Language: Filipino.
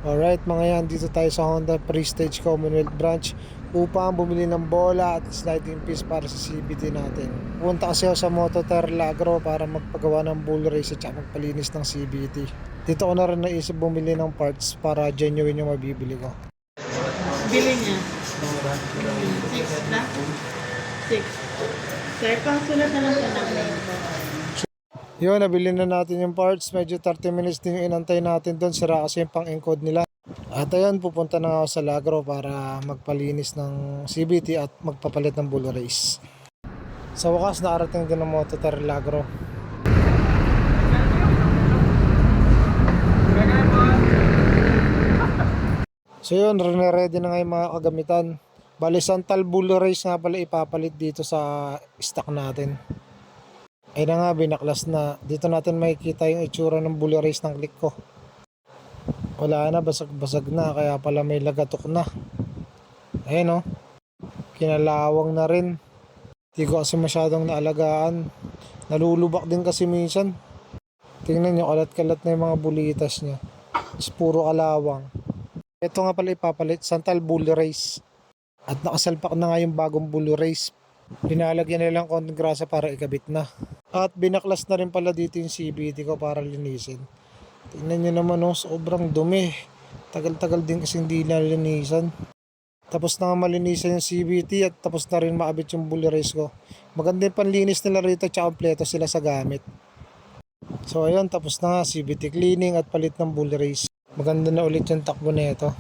Alright mga yan, dito tayo sa Honda Prestige Commonwealth Branch upang bumili ng bola at sliding piece para sa CVT natin. Punta kasi ako sa Mototerlagro para magpagawa ng bull race at magpalinis ng CVT. Dito ko na rin naisip bumili ng parts para genuine yung mabibili ko. Bili niya. 6 na? 6. Sir, pangsulat na lang siya ng name ko. Yun, nabili na natin yung parts. Medyo 30 minutes din yung inantay natin doon. Sira kasi yung pang-encode nila. At ayun, pupunta na ako sa Lagro para magpalinis ng CVT at magpapalit ng bull race. Sa wakas, nakarating din ang Mototerlagro. So yun, ready na nga yung mga kagamitan. Bali, Santal bull race nga pala ipapalit dito sa stock natin. Ay na nga, binaklas na. Dito natin makikita yung itsura ng bull race ng click ko. Wala na, basag-basag na. Kaya pala may lagatok na. Ayun o. Kinalawang na rin. Hindi ko kasi masyadong naalagaan. Nalulubak din kasi minsan. Tingnan nyo, kalat-kalat na yung mga bulitas niya. Tapos puro kalawang. Ito nga pala ipapalit, Santal bull race. At nakasalpak na nga yung bagong bull race. Pinalagyan nilang konting grasa para ikabit na. At binaklas na rin pala dito yung CVT ko para linisin. Tingnan nyo naman sobrang dumi. Tagal-tagal din kasi hindi nalinisan. Tapos na nga malinisan yung CVT at tapos na rin maabit yung bull race ko. Maganda yung panlinis nila rito at kompleto sila sa gamit. So ayun, tapos na nga CVT cleaning at palit ng bull race. Maganda na ulit yung takbo na ito.